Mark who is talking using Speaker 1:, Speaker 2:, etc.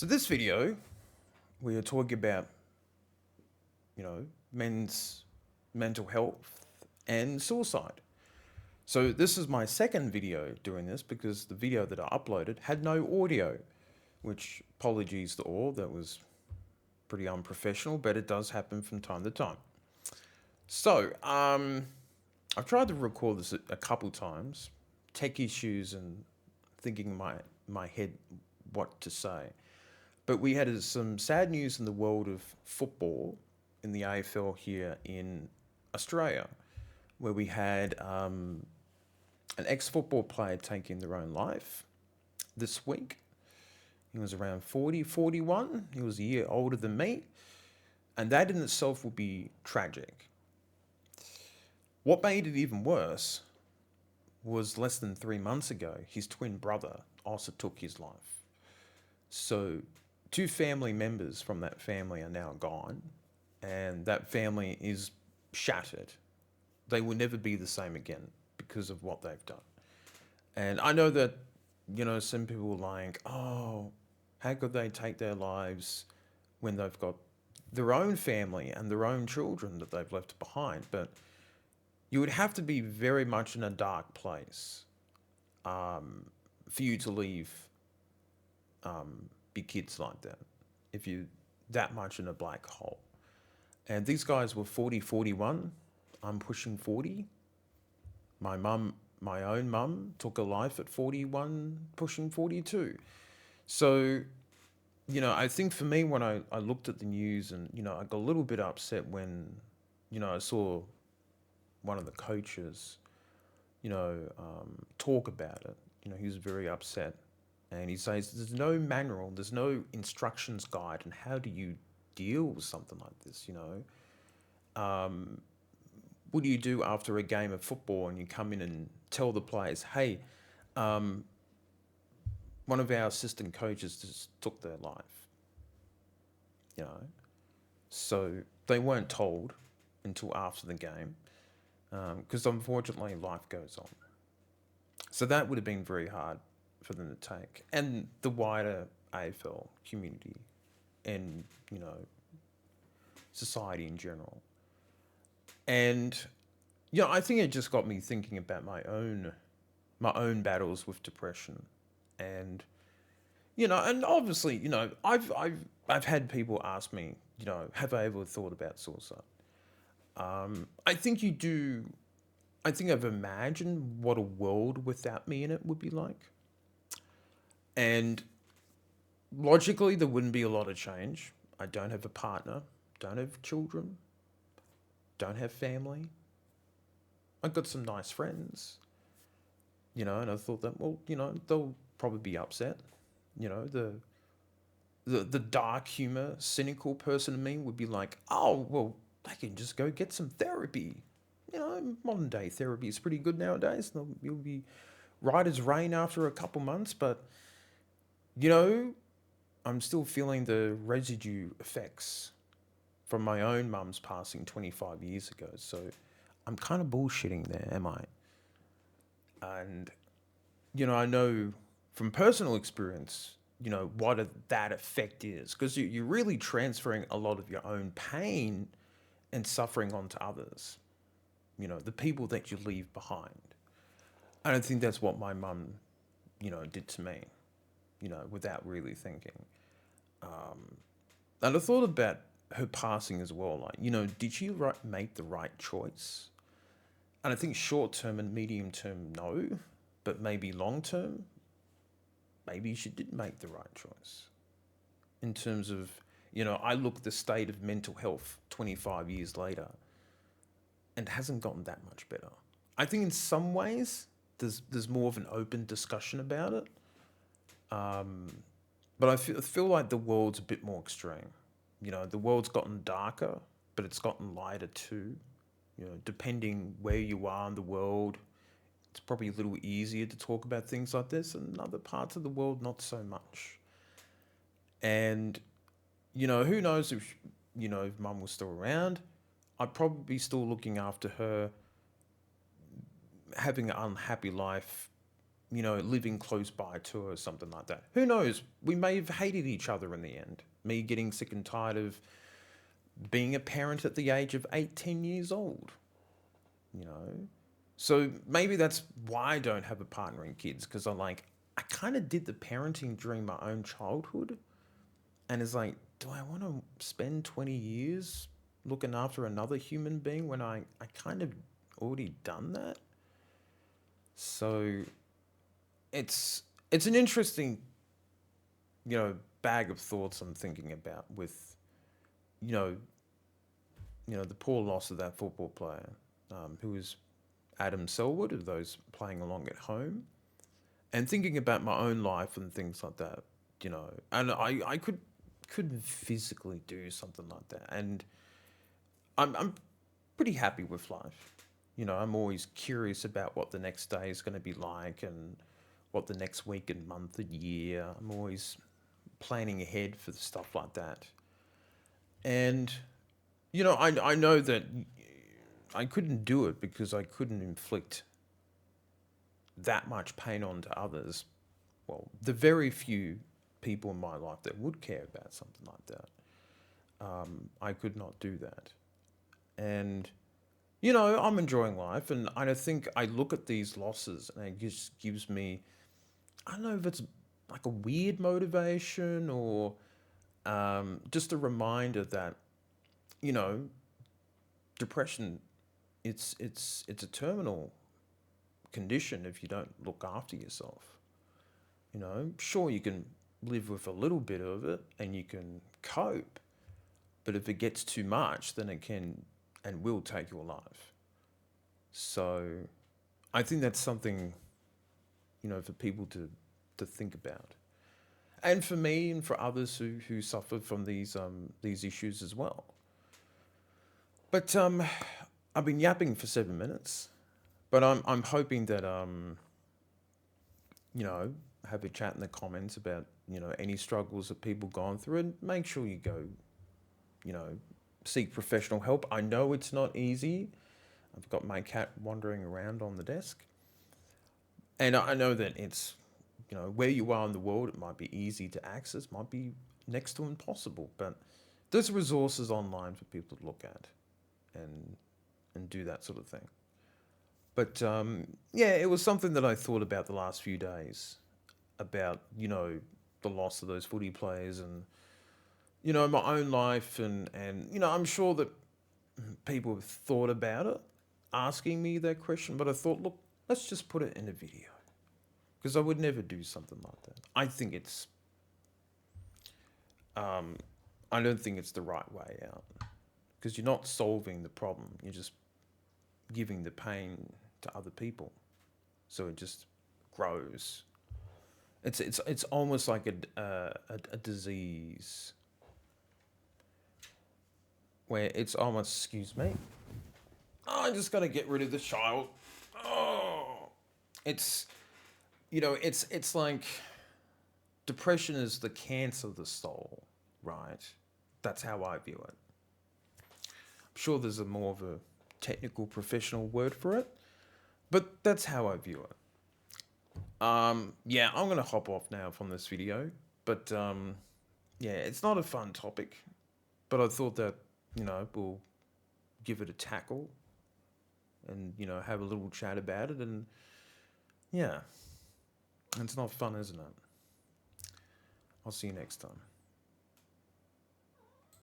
Speaker 1: So this video, we are talking about, men's mental health and suicide. So this is my second video doing this because the video that I uploaded had no audio, which apologies to all, that was pretty unprofessional, but it does happen from time to time. So, I've tried to record this a couple times, tech issues and thinking in my head what to say. But we had some sad news in the world of football in the AFL here in Australia, where we had an ex-football player taking their own life this week. He was around 40, 41. He was a year older than me. And that in itself would be tragic. What made it even worse was less than 3 months ago, his twin brother also took his life. So, two family members from that family are now gone, and that family is shattered. They will never be the same again because of what they've done. And I know that, some people are like, oh, how could they take their lives when they've got their own family and their own children that they've left behind? But you would have to be very much in a dark place for you to leave your kids like that, if you're that much in a black hole. And these guys were 40, 41. I'm pushing 40. My own mum, took her life at 41, pushing 42. So, I think for me, when I looked at the news and, I got a little bit upset when, I saw one of the coaches, talk about it. He was very upset. And he says, there's no manual, there's no instructions guide on how do you deal with something like this, What do you do after a game of football and you come in and tell the players, hey, one of our assistant coaches just took their life, So they weren't told until after the game, because unfortunately life goes on. So that would have been very hard for them to take, and the wider AFL community and, society in general. And, I think it just got me thinking about my own battles with depression. And, and obviously, I've had people ask me, have I ever thought about suicide? I think you do. I think I've imagined what a world without me in it would be like. And logically, there wouldn't be a lot of change. I don't have a partner, don't have children, don't have family. I've got some nice friends, and I thought that, well, they'll probably be upset. The dark humor, cynical person in me would be like, oh, well, they can just go get some therapy. Modern day therapy is pretty good nowadays. You'll be right as rain after a couple months, but I'm still feeling the residue effects from my own mum's passing 25 years ago. So I'm kind of bullshitting there, am I? And, I know from personal experience, what that effect is, because you're really transferring a lot of your own pain and suffering onto others, the people that you leave behind. I don't think that's what my mum, did to me, without really thinking. And I thought about her passing as well. Like, did she make the right choice? And I think short term and medium term, no. But maybe long term, maybe she did make the right choice. In terms of, I look at the state of mental health 25 years later and it hasn't gotten that much better. I think in some ways there's more of an open discussion about it. But I feel like the world's a bit more extreme. The world's gotten darker, but it's gotten lighter too. Depending where you are in the world, it's probably a little easier to talk about things like this, and in other parts of the world, not so much. And, who knows if mum was still around, I'd probably be still looking after her, having an unhappy life, living close by to or something like that. Who knows? We may have hated each other in the end. Me getting sick and tired of being a parent at the age of 18 years old, you know? So maybe that's why I don't have a partner in kids, because I kind of did the parenting during my own childhood. And it's like, do I want to spend 20 years looking after another human being when I kind of already done that? So it's an interesting, bag of thoughts I'm thinking about with, you know, the poor loss of that football player, who was Adam Selwood, of those playing along at home, and thinking about my own life and things like that, and I couldn't physically do something like that, and I'm pretty happy with life. I'm always curious about what the next day is going to be like and what the next week and month and year. I'm always planning ahead for stuff like that. And, I know that I couldn't do it because I couldn't inflict that much pain onto others. Well, the very few people in my life that would care about something like that, I could not do that. And, I'm enjoying life, and I think I look at these losses and it just gives me, I don't know if it's like a weird motivation or just a reminder that, you know, depression, it's a terminal condition if you don't look after yourself. Sure, you can live with a little bit of it and you can cope, but if it gets too much, then it can and will take your life. So I think that's something, for people to think about. And for me and for others who suffer from these issues as well. But I've been yapping for 7 minutes, but I'm hoping that have a chat in the comments about any struggles that people gone through, and make sure you go seek professional help. I know it's not easy. I've got my cat wandering around on the desk, and I know that it's where you are in the world, it might be easy to access, might be next to impossible, but there's resources online for people to look at and do that sort of thing. But yeah, it was something that I thought about the last few days, about the loss of those footy players, and my own life, and I'm sure that people have thought about it, asking me that question, but I thought, look, let's just put it in a video, because I would never do something like that. I think it's I don't think it's the right way out, because you're not solving the problem, you're just giving the pain to other people, so it just grows. It's almost like a disease, where it's almost, excuse me, oh, I just got to get rid of the child. Oh, it's it's like depression is the cancer of the soul, right? That's how I view it. I'm sure there's a more of a technical professional word for it, but that's how I view it. Yeah, I'm gonna hop off now from this video, but yeah, it's not a fun topic, but I thought that we'll give it a tackle and have a little chat about it, and yeah, it's not fun, isn't it? I'll see you next time.